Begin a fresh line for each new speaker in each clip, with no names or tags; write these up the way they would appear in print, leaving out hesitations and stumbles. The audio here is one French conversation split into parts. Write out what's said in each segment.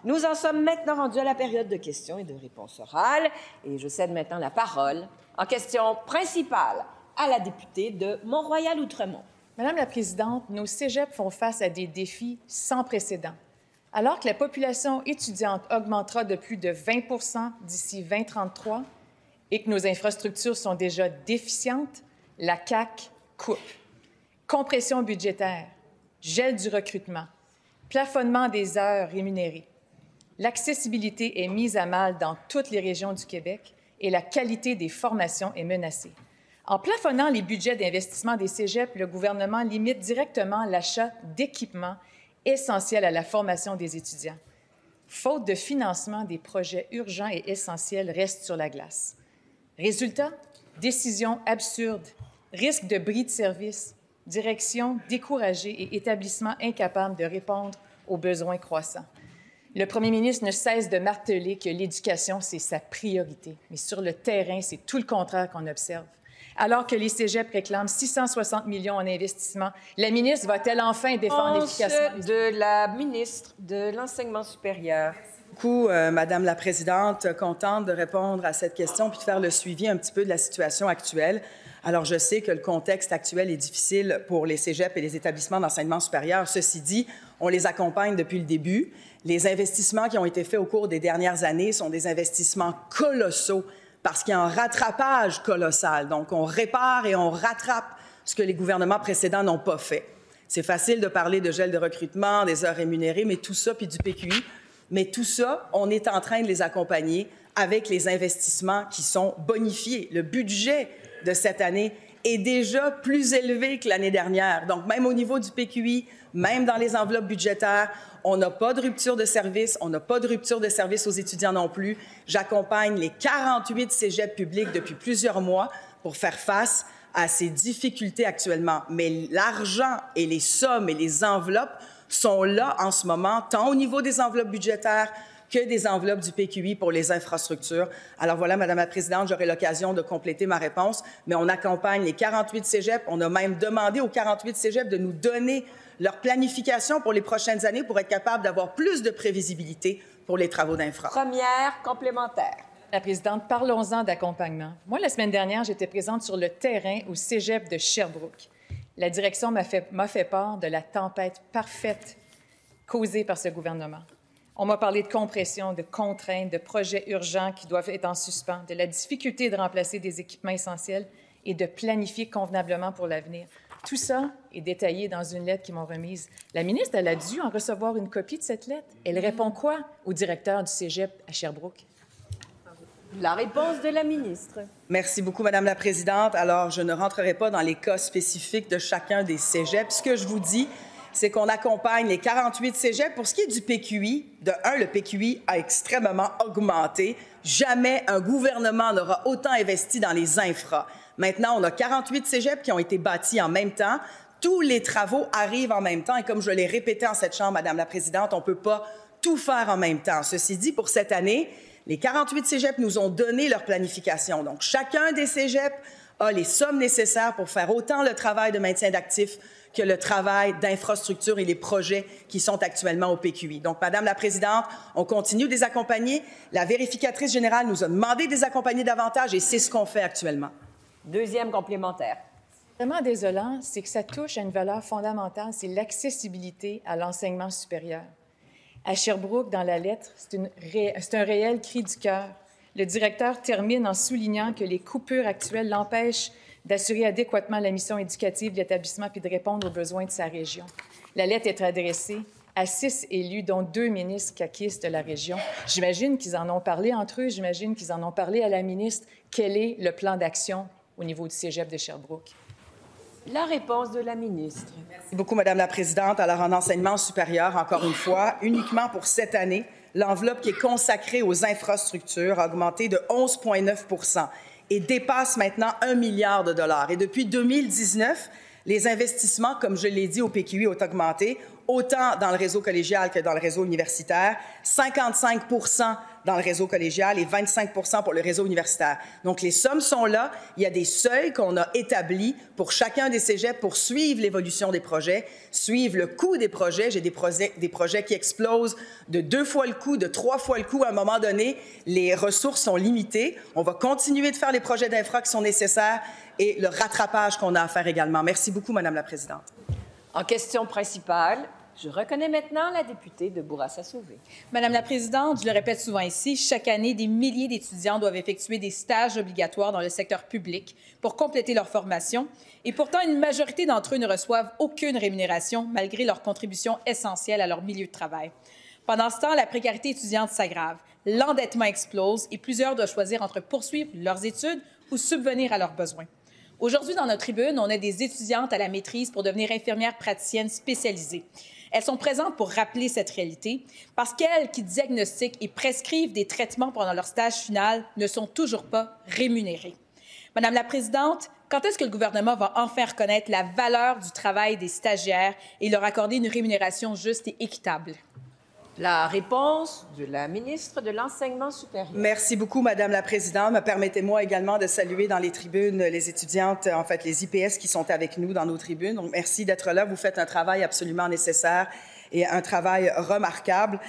Nous en sommes maintenant rendus à la période de questions et de réponses orales. Et je cède maintenant la parole en question principale à la députée de Mont-Royal-Outremont.
Madame la Présidente, nos cégeps font face à des défis sans précédent. Alors que la population étudiante augmentera de plus de 20 d'ici 2033 et que nos infrastructures sont déjà déficientes, la CAQ coupe. Compression budgétaire, gel du recrutement, plafonnement des heures rémunérées. L'accessibilité est mise à mal dans toutes les régions du Québec et la qualité des formations est menacée. En plafonnant les budgets d'investissement des cégeps, le gouvernement limite directement l'achat d'équipements essentiels à la formation des étudiants. Faute de financement, des projets urgents et essentiels restent sur la glace. Résultat, décisions absurdes, risque de bris de service, direction découragée et établissements incapables de répondre aux besoins croissants. Le premier ministre ne cesse de marteler que l'éducation, c'est sa priorité. Mais sur le terrain, c'est tout le contraire qu'on observe. Alors que les cégeps réclament 660 millions en investissement, la ministre va-t-elle enfin défendre efficacement
de la ministre de l'Enseignement supérieur.
Beaucoup, Madame la Présidente, contente de répondre à cette question puis de faire le suivi un petit peu de la situation actuelle. Alors, je sais que le contexte actuel est difficile pour les cégeps et les établissements d'enseignement supérieur. Ceci dit, on les accompagne depuis le début. Les investissements qui ont été faits au cours des dernières années sont des investissements colossaux parce qu'il y a un rattrapage colossal. Donc, on répare et on rattrape ce que les gouvernements précédents n'ont pas fait. C'est facile de parler de gel de recrutement, des heures rémunérées, mais tout ça, puis du PQI, mais tout ça, on est en train de les accompagner avec les investissements qui sont bonifiés. Le budget de cette année est déjà plus élevé que l'année dernière. Donc, même au niveau du PQI, même dans les enveloppes budgétaires, on n'a pas de rupture de service, on n'a pas de rupture de service aux étudiants non plus. J'accompagne les 48 cégeps publics depuis plusieurs mois pour faire face à ces difficultés actuellement. Mais l'argent et les sommes et les enveloppes sont là en ce moment, tant au niveau des enveloppes budgétaires que des enveloppes du PQI pour les infrastructures. Alors voilà, Madame la Présidente, j'aurai l'occasion de compléter ma réponse, mais on accompagne les 48 cégeps. On a même demandé aux 48 cégeps de nous donner leur planification pour les prochaines années pour être capable d'avoir plus de prévisibilité pour les travaux d'infra.
Première complémentaire.
La Présidente, parlons-en d'accompagnement. Moi, la semaine dernière, j'étais présente sur le terrain au cégep de Sherbrooke. La direction m'a fait part de la tempête parfaite causée par ce gouvernement. On m'a parlé de compression, de contraintes, de projets urgents qui doivent être en suspens, de la difficulté de remplacer des équipements essentiels et de planifier convenablement pour l'avenir. Tout ça est détaillé dans une lettre qu'ils m'ont remise. La ministre, elle a dû en recevoir une copie de cette lettre. Elle répond quoi au directeur du cégep à Sherbrooke?
La réponse de la ministre.
Merci beaucoup, Madame la Présidente. Alors, je ne rentrerai pas dans les cas spécifiques de chacun des cégeps. Ce que je vous dis, c'est qu'on accompagne les 48 cégeps. Pour ce qui est du PQI, de un, le PQI a extrêmement augmenté. Jamais un gouvernement n'aura autant investi dans les infras. Maintenant, on a 48 cégeps qui ont été bâtis en même temps. Tous les travaux arrivent en même temps. Et comme je l'ai répété en cette Chambre, Madame la Présidente, on ne peut pas tout faire en même temps. Ceci dit, pour cette année, les 48 cégeps nous ont donné leur planification. Donc, chacun des cégeps a les sommes nécessaires pour faire autant le travail de maintien d'actifs que le travail d'infrastructure et les projets qui sont actuellement au PQI. Donc, Madame la Présidente, on continue de les accompagner. La vérificatrice générale nous a demandé de les accompagner davantage et c'est ce qu'on fait actuellement.
Deuxième complémentaire.
Vraiment désolant, c'est que ça touche à une valeur fondamentale, c'est l'accessibilité à l'enseignement supérieur. À Sherbrooke, dans la lettre, c'est un réel cri du cœur. Le directeur termine en soulignant que les coupures actuelles l'empêchent d'assurer adéquatement la mission éducative de l'établissement puis de répondre aux besoins de sa région. La lettre est adressée à 6 élus, dont 2 ministres caquistes de la région. J'imagine qu'ils en ont parlé entre eux, j'imagine qu'ils en ont parlé à la ministre. Quel est le plan d'action au niveau du cégep de Sherbrooke?
La réponse de la ministre.
Merci beaucoup, Madame la Présidente. Alors, en enseignement supérieur, encore une fois, uniquement pour cette année, l'enveloppe qui est consacrée aux infrastructures a augmenté de 11,9 et dépasse maintenant 1 milliard de dollars. Et depuis 2019, les investissements, comme je l'ai dit, au PQI ont augmenté. autant dans le réseau collégial que dans le réseau universitaire, 55 dans le réseau collégial et 25 pour le réseau universitaire. Donc, les sommes sont là. Il y a des seuils qu'on a établis pour chacun des cégeps pour suivre l'évolution des projets, suivre le coût des projets. J'ai des projets qui explosent de 2 fois le coût, de 3 fois le coût. À un moment donné, les ressources sont limitées. On va continuer de faire les projets d'infra qui sont nécessaires et le rattrapage qu'on a à faire également. Merci beaucoup, Madame la Présidente.
En question principale, je reconnais maintenant la députée de Bourassa-Sauvé.
Madame la Présidente, je le répète souvent ici, chaque année, des milliers d'étudiants doivent effectuer des stages obligatoires dans le secteur public pour compléter leur formation. Et pourtant, une majorité d'entre eux ne reçoivent aucune rémunération malgré leur contribution essentielle à leur milieu de travail. Pendant ce temps, la précarité étudiante s'aggrave, l'endettement explose et plusieurs doivent choisir entre poursuivre leurs études ou subvenir à leurs besoins. Aujourd'hui, dans notre tribune, on a des étudiantes à la maîtrise pour devenir infirmières praticiennes spécialisées. Elles sont présentes pour rappeler cette réalité parce qu'elles qui diagnostiquent et prescrivent des traitements pendant leur stage final ne sont toujours pas rémunérées. Madame la Présidente, quand est-ce que le gouvernement va enfin reconnaître la valeur du travail des stagiaires et leur accorder une rémunération juste et équitable?
La réponse de la ministre de l'Enseignement supérieur.
Merci beaucoup, Madame la Présidente. Permettez-moi également de saluer dans les tribunes les étudiantes, en fait, les IPS qui sont avec nous dans nos tribunes. Donc, merci d'être là. Vous faites un travail absolument nécessaire et un travail remarquable.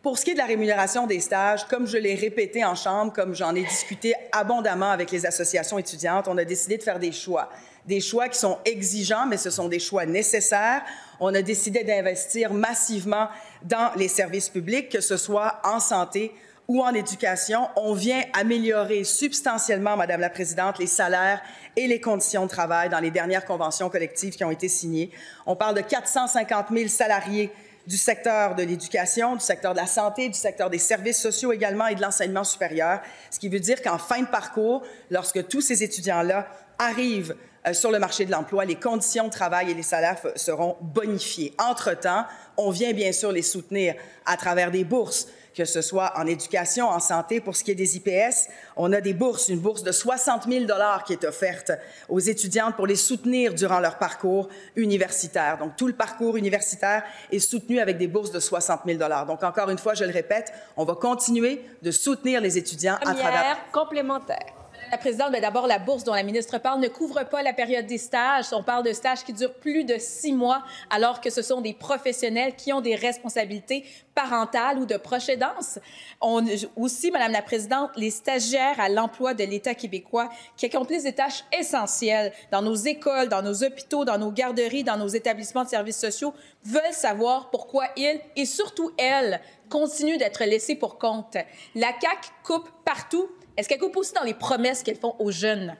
Pour ce qui est de la rémunération des stages, comme je l'ai répété en Chambre, comme j'en ai discuté abondamment avec les associations étudiantes, on a décidé de faire des choix. Des choix qui sont exigeants, mais ce sont des choix nécessaires. On a décidé d'investir massivement dans les services publics, que ce soit en santé ou en éducation. On vient améliorer substantiellement, Madame la Présidente, les salaires et les conditions de travail dans les dernières conventions collectives qui ont été signées. On parle de 450 000 salariés du secteur de l'éducation, du secteur de la santé, du secteur des services sociaux également et de l'enseignement supérieur, ce qui veut dire qu'en fin de parcours, lorsque tous ces étudiants-là arrivent sur le marché de l'emploi, les conditions de travail et les salaires seront bonifiés. Entre-temps, on vient bien sûr les soutenir à travers des bourses, que ce soit en éducation, en santé. Pour ce qui est des IPS, on a des bourses, une bourse de 60 000 $ qui est offerte aux étudiantes pour les soutenir durant leur parcours universitaire. Donc, tout le parcours universitaire est soutenu avec des bourses de 60 000 $. Donc, encore une fois, je le répète, on va continuer de soutenir les étudiants à travers...
complémentaire.
La Présidente, d'abord, la bourse dont la ministre parle ne couvre pas la période des stages. On parle de stages qui durent plus de 6 mois, alors que ce sont des professionnels qui ont des responsabilités parentales ou de proche aidance. Aussi, Madame la Présidente, les stagiaires à l'emploi de l'État québécois qui accomplissent des tâches essentielles dans nos écoles, dans nos hôpitaux, dans nos garderies, dans nos établissements de services sociaux veulent savoir pourquoi ils, et surtout elles, continuent d'être laissés pour compte. La CAQ coupe partout. Est-ce qu'elle coupe aussi dans les promesses qu'elles font aux jeunes?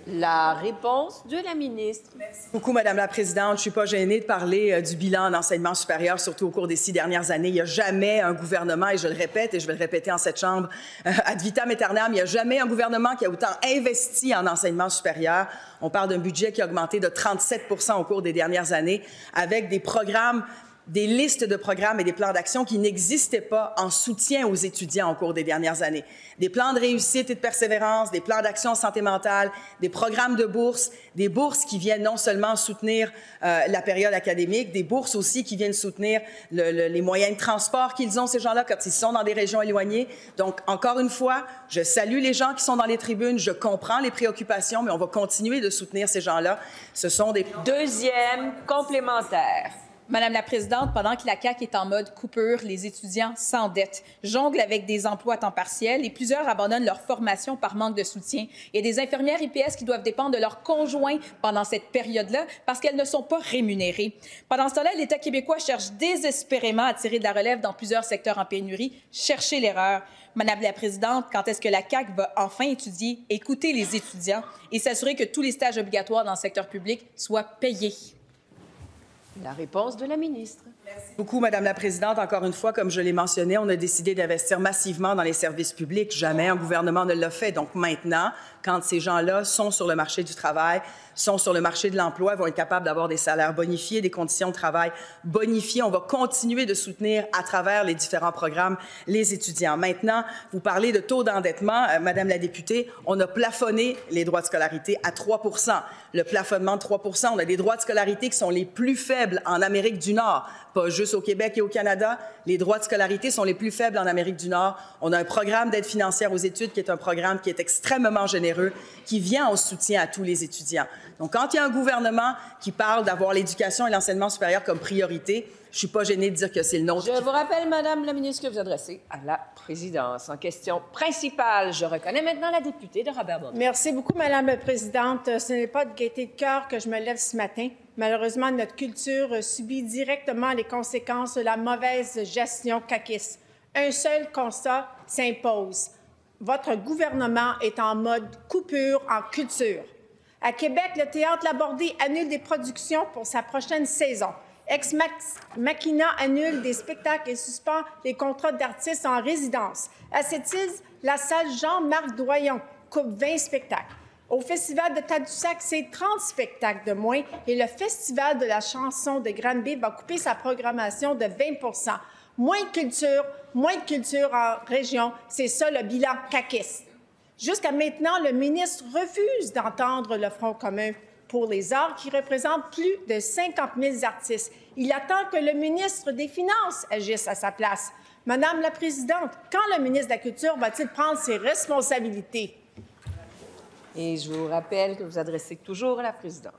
La réponse de la ministre.
Merci beaucoup, Madame la Présidente. Je ne suis pas gênée de parler du bilan en enseignement supérieur, surtout au cours des 6 dernières années. Il n'y a jamais un gouvernement, et je le répète, et je vais le répéter en cette Chambre, ad vitam aeternam, il n'y a jamais un gouvernement qui a autant investi en enseignement supérieur. On parle d'un budget qui a augmenté de 37 % au cours des dernières années, avec des programmes, des listes de programmes et des plans d'action qui n'existaient pas en soutien aux étudiants au cours des dernières années. Des plans de réussite et de persévérance, des plans d'action en santé mentale, des programmes de bourses, des bourses qui viennent non seulement soutenir la période académique, des bourses aussi qui viennent soutenir les moyens de transport qu'ils ont, ces gens-là, quand ils sont dans des régions éloignées. Donc, encore une fois, je salue les gens qui sont dans les tribunes, je comprends les préoccupations, mais on va continuer de soutenir ces gens-là. Ce sont des...
Deuxième complémentaire.
Madame la Présidente, pendant que la CAQ est en mode coupure, les étudiants s'endettent, jonglent avec des emplois à temps partiel et plusieurs abandonnent leur formation par manque de soutien. Il y a des infirmières IPS qui doivent dépendre de leurs conjoints pendant cette période-là parce qu'elles ne sont pas rémunérées. Pendant ce temps-là, l'État québécois cherche désespérément à tirer de la relève dans plusieurs secteurs en pénurie. Cherchez l'erreur. Madame la Présidente, quand est-ce que la CAQ va enfin étudier, écouter les étudiants et s'assurer que tous les stages obligatoires dans le secteur public soient payés?
La réponse de la ministre.
Beaucoup, Madame la Présidente. Encore une fois, comme je l'ai mentionné, on a décidé d'investir massivement dans les services publics. Jamais un gouvernement ne l'a fait. Donc maintenant, quand ces gens-là sont sur le marché du travail, sont sur le marché de l'emploi, ils vont être capables d'avoir des salaires bonifiés, des conditions de travail bonifiées. On va continuer de soutenir à travers les différents programmes les étudiants. Maintenant, vous parlez de taux d'endettement. Madame la députée, on a plafonné les droits de scolarité à 3 %. Le plafonnement de 3 %, on a des droits de scolarité qui sont les plus faibles en Amérique du Nord, pas juste au Québec et au Canada. Les droits de scolarité sont les plus faibles en Amérique du Nord. On a un programme d'aide financière aux études qui est un programme qui est extrêmement généreux, qui vient en soutien à tous les étudiants. Donc, quand il y a un gouvernement qui parle d'avoir l'éducation et l'enseignement supérieur comme priorité, je ne suis pas gênée de dire que c'est le nôtre.
Je vous rappelle, Madame la ministre, que vous adressez à la présidence. En question principale, je reconnais maintenant la députée de Robert-Bourassa.
Merci beaucoup, Madame la Présidente. Ce n'est pas de gaieté de cœur que je me lève ce matin. Malheureusement, notre culture subit directement les conséquences de la mauvaise gestion caquiste. Un seul constat s'impose. Votre gouvernement est en mode coupure en culture. À Québec, le Théâtre Labordé annule des productions pour sa prochaine saison. Ex Machina annule des spectacles et suspend les contrats d'artistes en résidence. À Sept-Îles, la salle Jean-Marc Doyon coupe 20 spectacles. Au Festival de Tadoussac, c'est 30 spectacles de moins et le Festival de la chanson de Granby va couper sa programmation de 20 %. Moins de culture en région, c'est ça le bilan caquiste. Jusqu'à maintenant, le ministre refuse d'entendre le Front commun pour les arts qui représente plus de 50 000 artistes. Il attend que le ministre des Finances agisse à sa place. Madame la Présidente, quand le ministre de la Culture va-t-il prendre ses responsabilités?
Et je vous rappelle que vous adressez toujours à la présidente.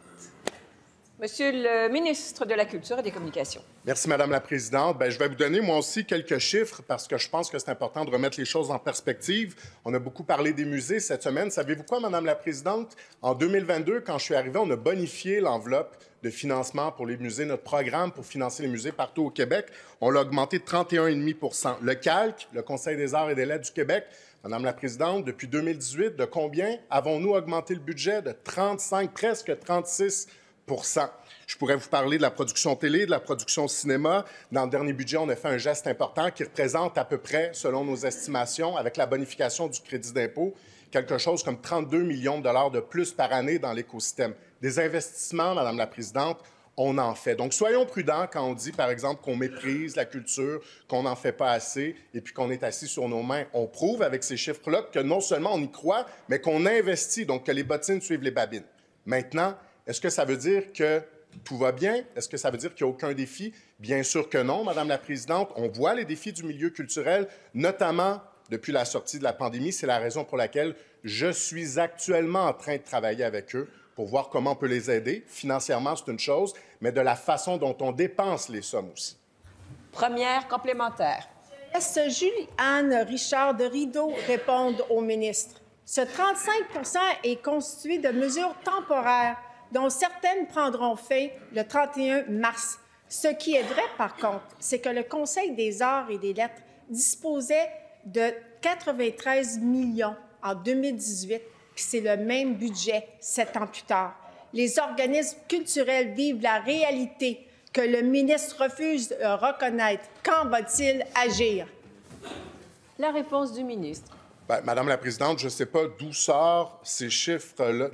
Monsieur le ministre de la Culture et des Communications.
Merci, Madame la Présidente. Je vais vous donner, moi aussi, quelques chiffres parce que je pense que c'est important de remettre les choses en perspective. On a beaucoup parlé des musées cette semaine. Savez-vous quoi, Madame la Présidente? En 2022, quand je suis arrivé, on a bonifié l'enveloppe de financement pour les musées. Notre programme pour financer les musées partout au Québec, on l'a augmenté de 31,5 %. Le CALQ, le Conseil des arts et des lettres du Québec, Madame la Présidente, depuis 2018, de combien avons-nous augmenté le budget? De 35, presque 36 %. Je pourrais vous parler de la production télé, de la production cinéma. Dans le dernier budget, on a fait un geste important qui représente à peu près, selon nos estimations, avec la bonification du crédit d'impôt, quelque chose comme 32 millions de dollars de plus par année dans l'écosystème. Des investissements, Madame la Présidente, on en fait. Donc, soyons prudents quand on dit, par exemple, qu'on méprise la culture, qu'on n'en fait pas assez et puis qu'on est assis sur nos mains. On prouve avec ces chiffres-là que non seulement on y croit, mais qu'on investit, donc que les bottines suivent les babines. Maintenant, est-ce que ça veut dire que tout va bien? Est-ce que ça veut dire qu'il n'y a aucun défi? Bien sûr que non, Madame la Présidente. On voit les défis du milieu culturel, notamment depuis la sortie de la pandémie. C'est la raison pour laquelle je suis actuellement en train de travailler avec eux pour voir comment on peut les aider. Financièrement, c'est une chose, mais de la façon dont on dépense les sommes aussi.
Première complémentaire.
Laisse Julie-Anne Richard de Rideau répondre au ministre. Ce 35 % est constitué de mesures temporaires dont certaines prendront fin le 31 mars. Ce qui est vrai, par contre, c'est que le Conseil des arts et des lettres disposait de 93 millions en 2018, puis c'est le même budget 7 ans plus tard. Les organismes culturels vivent la réalité que le ministre refuse de reconnaître. Quand va-t-il agir?
La réponse du ministre.
Madame la Présidente, je ne sais pas d'où sortent ces chiffres-là,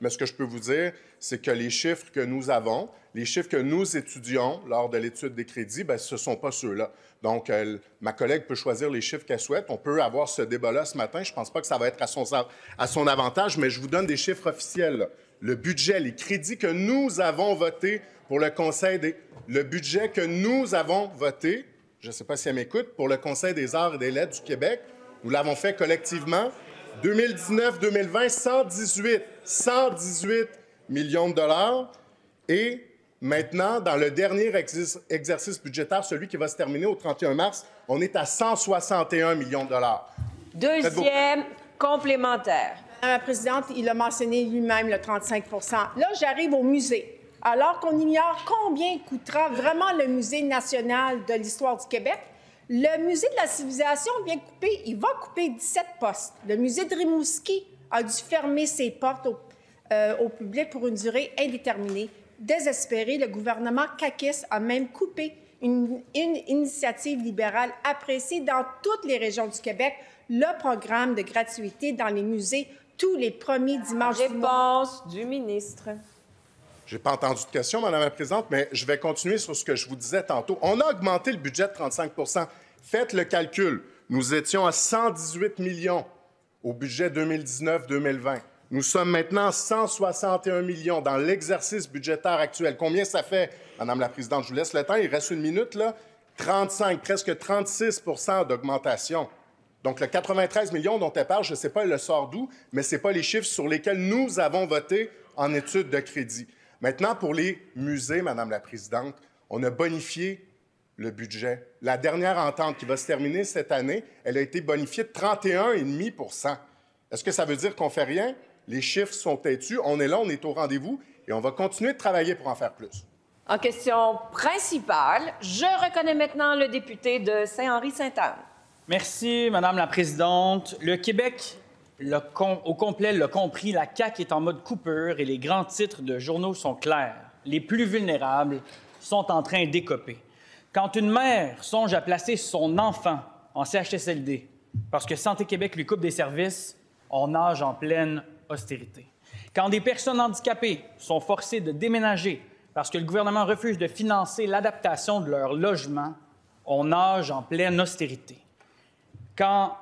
mais ce que je peux vous dire, c'est que les chiffres que nous avons, les chiffres que nous étudions lors de l'étude des crédits, ce ne sont pas ceux-là. Donc, ma collègue peut choisir les chiffres qu'elle souhaite. On peut avoir ce débat-là ce matin. Je ne pense pas que ça va être à son avantage, mais je vous donne des chiffres officiels, là. Le budget, les crédits que nous avons votés pour le Conseil des... Le budget que nous avons voté, je ne sais pas si elle m'écoute, pour le Conseil des arts et des lettres du Québec, nous l'avons fait collectivement. 2019-2020, 118 millions de dollars. Et maintenant, dans le dernier exercice budgétaire, celui qui va se terminer au 31 mars, on est à 161 millions de dollars.
Deuxième complémentaire.
Madame la Présidente, il a mentionné lui-même le 35 %. Là, j'arrive au musée. Alors qu'on ignore combien coûtera vraiment le Musée national de l'histoire du Québec, le Musée de la civilisation il va couper 17 postes. Le Musée de Rimouski a dû fermer ses portes au public pour une durée indéterminée. Désespéré, le gouvernement caquiste a même coupé une initiative libérale appréciée dans toutes les régions du Québec, le programme de gratuité dans les musées tous les premiers dimanches du mois.
Réponse du ministre.
Je n'ai pas entendu de question, Madame la Présidente, mais je vais continuer sur ce que je vous disais tantôt. On a augmenté le budget de 35 %. Faites le calcul. Nous étions à 118 millions au budget 2019-2020. Nous sommes maintenant à 161 millions dans l'exercice budgétaire actuel. Combien ça fait, Madame la Présidente? Je vous laisse le temps. Il reste une minute, là. 35, presque 36 % d'augmentation. Donc, le 93 millions dont elle parle, je ne sais pas, elle le sort d'où, mais ce n'est pas les chiffres sur lesquels nous avons voté en études de crédit. Maintenant, pour les musées, Madame la Présidente, on a bonifié le budget. La dernière entente qui va se terminer cette année, elle a été bonifiée de 31,5 %. Est-ce que ça veut dire qu'on ne fait rien? Les chiffres sont têtus, on est là, on est au rendez-vous et on va continuer de travailler pour en faire plus.
En question principale, je reconnais maintenant le député de Saint-Henri-Sainte-Anne.
Merci, Madame la Présidente. Le Québec, au complet, l'a compris, la CAQ est en mode coupure et les grands titres de journaux sont clairs. Les plus vulnérables sont en train d'écoper. Quand une mère songe à placer son enfant en CHSLD parce que Santé Québec lui coupe des services, on nage en pleine austérité. Quand des personnes handicapées sont forcées de déménager parce que le gouvernement refuse de financer l'adaptation de leur logement, on nage en pleine austérité. Quand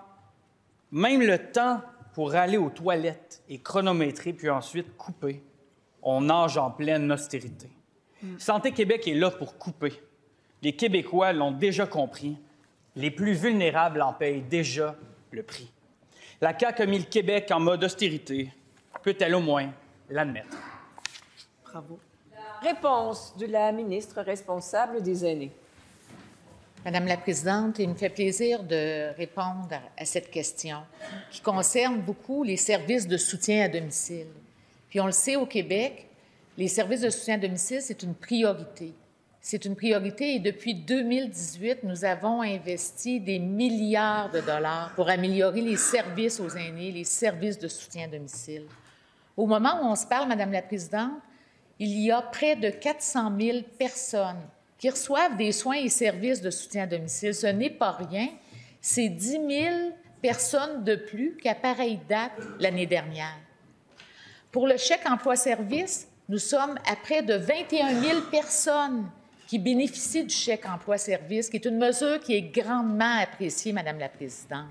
même le temps pour aller aux toilettes est chronométré puis ensuite coupé, on nage en pleine austérité. Santé Québec est là pour couper. Les Québécois l'ont déjà compris. Les plus vulnérables en payent déjà le prix. La CAQ a mis le Québec en mode austérité. Peut-elle au moins l'admettre?
Bravo. Réponse de la ministre responsable des aînés.
Madame la Présidente, il me fait plaisir de répondre à cette question qui concerne beaucoup les services de soutien à domicile. Puis on le sait au Québec, les services de soutien à domicile, c'est une priorité. C'est une priorité et depuis 2018, nous avons investi des milliards de dollars pour améliorer les services aux aînés, les services de soutien à domicile. Au moment où on se parle, Madame la Présidente, il y a près de 400 000 personnes qui reçoivent des soins et services de soutien à domicile. Ce n'est pas rien. C'est 10 000 personnes de plus qu'à pareille date l'année dernière. Pour le chèque emploi-service, nous sommes à près de 21 000 personnes qui bénéficient du chèque emploi-service, qui est une mesure qui est grandement appréciée, Madame la Présidente.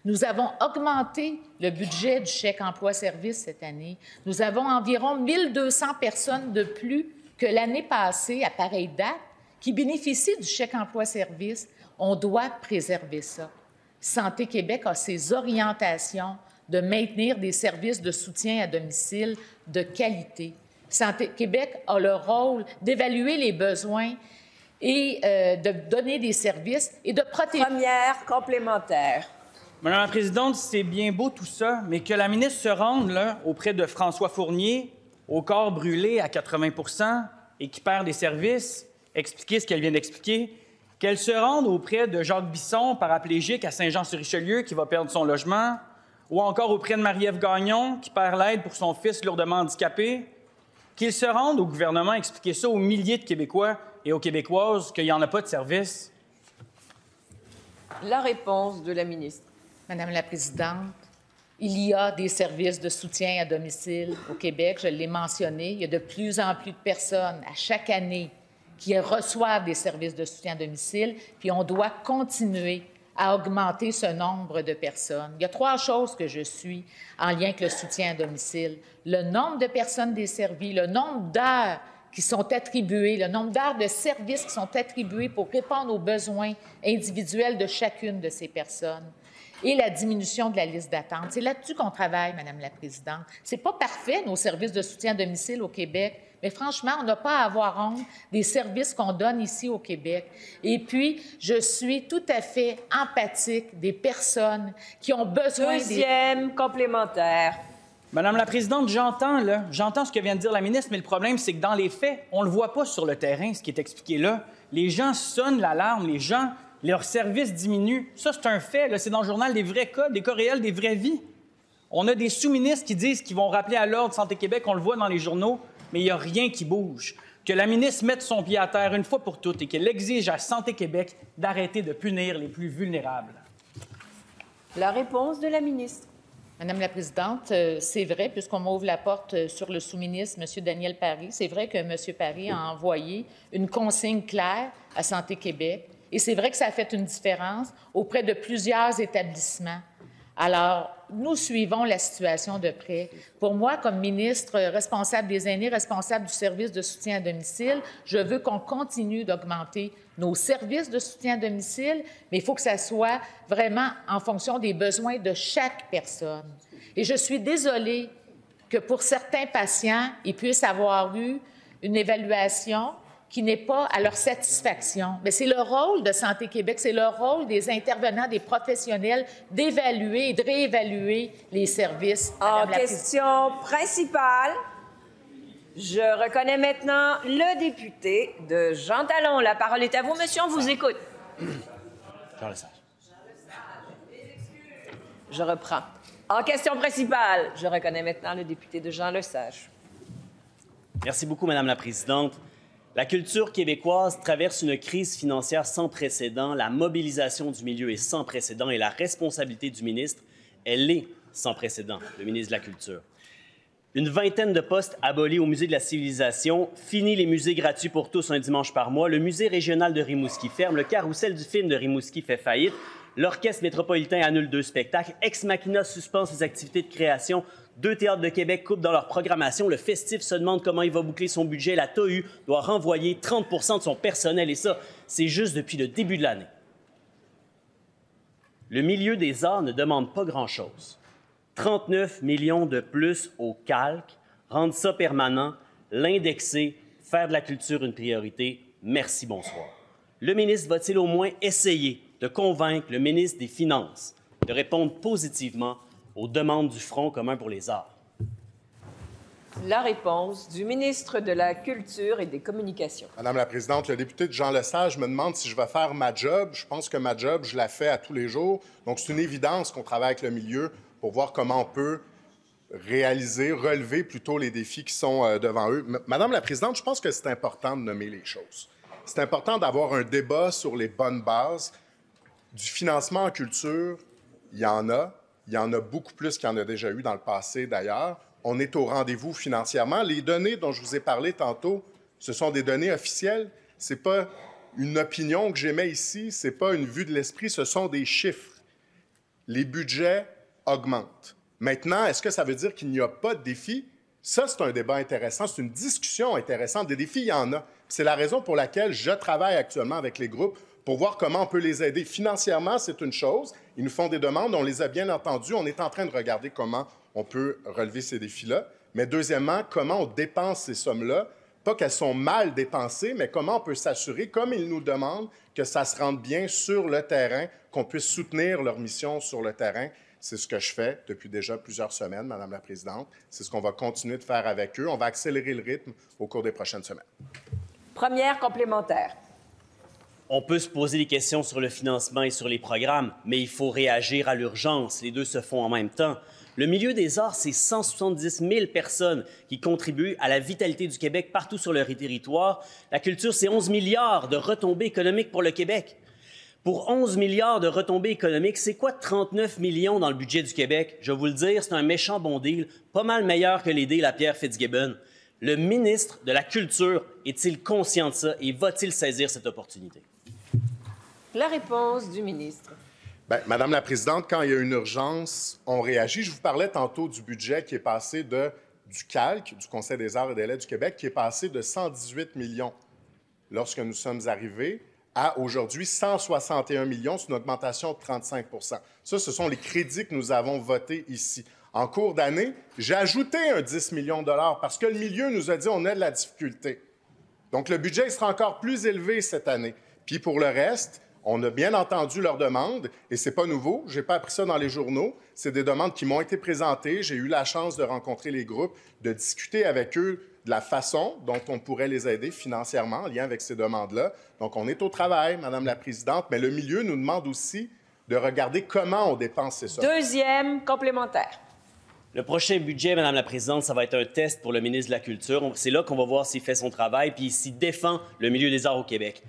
Nous avons augmenté le budget du chèque emploi-service cette année. Nous avons environ 1 200 personnes de plus que l'année passée, à pareille date, qui bénéficient du chèque emploi-service. On doit préserver ça. Santé Québec a ses orientations de maintenir des services de soutien à domicile de qualité. Santé Québec a le rôle d'évaluer les besoins et de donner des services et de protéger.
Première complémentaire.
Madame la Présidente, c'est bien beau tout ça, mais que la ministre se rende là, auprès de François Fournier, au corps brûlé à 80 % et qui perd des services, expliquer ce qu'elle vient d'expliquer, qu'elle se rende auprès de Jacques Bisson, paraplégique à Saint-Jean-sur-Richelieu, qui va perdre son logement, ou encore auprès de Marie-Ève Gagnon, qui perd l'aide pour son fils lourdement handicapé, qu'il se rende au gouvernement expliquer ça aux milliers de Québécois et aux Québécoises qu'il n'y en a pas de service.
La réponse de la ministre.
Madame la Présidente, il y a des services de soutien à domicile au Québec, je l'ai mentionné. Il y a de plus en plus de personnes à chaque année qui reçoivent des services de soutien à domicile, puis on doit continuer à augmenter ce nombre de personnes. Il y a 3 choses que je suis en lien avec le soutien à domicile. Le nombre de personnes desservies, le nombre d'heures qui sont attribuées, le nombre d'heures de services qui sont attribués pour répondre aux besoins individuels de chacune de ces personnes et la diminution de la liste d'attente. C'est là-dessus qu'on travaille, Madame la Présidente. C'est pas parfait, nos services de soutien à domicile au Québec, mais franchement, on n'a pas à avoir honte des services qu'on donne ici au Québec. Et puis, je suis tout à fait empathique des personnes qui ont besoin
Deuxième complémentaire.
Madame la Présidente, j'entends ce que vient de dire la ministre, mais le problème, c'est que dans les faits, on ne le voit pas sur le terrain, ce qui est expliqué là. Les gens sonnent l'alarme, les gens, leurs services diminuent. Ça, c'est un fait, là, c'est dans le journal des vrais cas réels, des vraies vies. On a des sous-ministres qui disent qu'ils vont rappeler à l'ordre Santé Québec, on le voit dans les journaux, mais il n'y a rien qui bouge. que la ministre mette son pied à terre une fois pour toutes et qu'elle exige à Santé Québec d'arrêter de punir les plus vulnérables.
La réponse de la ministre.
Madame la présidente, c'est vrai, puisqu'on m'ouvre la porte sur le sous-ministre, M. Daniel Parry, c'est vrai que M. Parry a envoyé une consigne claire à Santé Québec et c'est vrai que ça a fait une différence auprès de plusieurs établissements. Alors, nous suivons la situation de près. Pour moi, comme ministre responsable des aînés, responsable du service de soutien à domicile, je veux qu'on continue d'augmenter nos services de soutien à domicile, mais il faut que ça soit vraiment en fonction des besoins de chaque personne. Et je suis désolée que pour certains patients, ils puissent avoir eu une évaluation qui n'est pas à leur satisfaction. Mais c'est le rôle de Santé Québec, c'est le rôle des intervenants, des professionnels, d'évaluer et de réévaluer les services.
En question principale, je reconnais maintenant le député de Jean Talon. La parole est à vous, monsieur, on vous écoute.
Jean Lesage.
Je reprends. En question principale, je reconnais maintenant le député de Jean Lesage.
Merci beaucoup, Madame la présidente. La culture québécoise traverse une crise financière sans précédent. La mobilisation du milieu est sans précédent et la responsabilité du ministre, elle est sans précédent, le ministre de la Culture. Une vingtaine de postes abolis au Musée de la Civilisation, fini les musées gratuits pour tous un dimanche par mois, le Musée régional de Rimouski ferme, le Carrousel du film de Rimouski fait faillite, l'Orchestre métropolitain annule 2 spectacles, Ex Machina suspend ses activités de création, 2 théâtres de Québec coupent dans leur programmation, le Festif se demande comment il va boucler son budget, la TOU doit renvoyer 30 % de son personnel, et ça, c'est juste depuis le début de l'année. Le milieu des arts ne demande pas grand-chose. 39 millions de plus au calque, rendre ça permanent, l'indexer, faire de la culture une priorité. Merci, bonsoir. Le ministre va-t-il au moins essayer de convaincre le ministre des Finances de répondre positivement aux demandes du Front commun pour les arts?
La réponse du ministre de la Culture et des Communications.
Madame la présidente, le député de Jean Lesage me demande si je vais faire ma job. Je pense que ma job, je la fais à tous les jours. Donc, c'est une évidence qu'on travaille avec le milieu pour voir comment on peut relever plutôt les défis qui sont devant eux. Madame la présidente, je pense que c'est important de nommer les choses. C'est important d'avoir un débat sur les bonnes bases. Du financement en culture, il y en a. Il y en a beaucoup plus qu'il y en a déjà eu dans le passé, d'ailleurs. On est au rendez-vous financièrement. Les données dont je vous ai parlé tantôt, ce sont des données officielles. Ce n'est pas une opinion que j'émets ici, ce n'est pas une vue de l'esprit, ce sont des chiffres. Les budgets augmentent. Maintenant, est-ce que ça veut dire qu'il n'y a pas de défis? Ça, c'est un débat intéressant, c'est une discussion intéressante. Des défis, il y en a. C'est la raison pour laquelle je travaille actuellement avec les groupes pour voir comment on peut les aider. Financièrement, c'est une chose. Ils nous font des demandes, on les a bien entendues. On est en train de regarder comment on peut relever ces défis-là. Mais deuxièmement, comment on dépense ces sommes-là. Pas qu'elles sont mal dépensées, mais comment on peut s'assurer, comme ils nous demandent, que ça se rende bien sur le terrain, qu'on puisse soutenir leur mission sur le terrain. C'est ce que je fais depuis déjà plusieurs semaines, Madame la présidente. C'est ce qu'on va continuer de faire avec eux. On va accélérer le rythme au cours des prochaines semaines.
Première complémentaire.
On peut se poser des questions sur le financement et sur les programmes, mais il faut réagir à l'urgence. Les deux se font en même temps. Le milieu des arts, c'est 170 000 personnes qui contribuent à la vitalité du Québec partout sur le territoire. La culture, c'est 11 milliards de retombées économiques pour le Québec. Pour 11 milliards de retombées économiques, c'est quoi 39 millions dans le budget du Québec? Je vais vous le dire, c'est un méchant bon deal, pas mal meilleur que les deals à Pierre Fitzgibbon. Le ministre de la Culture est-il conscient de ça et va-t-il saisir cette opportunité?
La réponse du ministre.
Bien, Madame la présidente, quand il y a une urgence, on réagit. Je vous parlais tantôt du budget qui est passé du CALQ, du Conseil des arts et des lettres du Québec, qui est passé de 118 millions lorsque nous sommes arrivés à aujourd'hui 161 millions, c'est une augmentation de 35 %. Ça, ce sont les crédits que nous avons votés ici. En cours d'année, j'ai ajouté un 10 millions de dollars parce que le milieu nous a dit on a de la difficulté. Donc, le budget sera encore plus élevé cette année. Puis pour le reste, on a bien entendu leurs demandes et ce n'est pas nouveau. Je n'ai pas appris ça dans les journaux. C'est des demandes qui m'ont été présentées. J'ai eu la chance de rencontrer les groupes, de discuter avec eux de la façon dont on pourrait les aider financièrement en lien avec ces demandes-là. Donc, on est au travail, Madame la présidente, mais le milieu nous demande aussi de regarder comment on dépense ces sommes.
Deuxième complémentaire.
Le prochain budget, Madame la Présidente, ça va être un test pour le ministre de la Culture. C'est là qu'on va voir s'il fait son travail puis s'il défend le milieu des arts au Québec.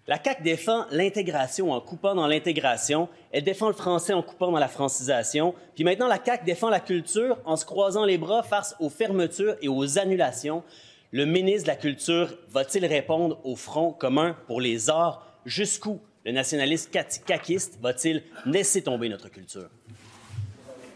La CAQ défend l'intégration en coupant dans l'intégration. Elle défend le français en coupant dans la francisation. Puis maintenant, la CAQ défend la culture en se croisant les bras face aux fermetures et aux annulations. Le ministre de la Culture va-t-il répondre au Front commun pour les arts? Jusqu'où le nationaliste caquiste va-t-il laisser tomber notre culture?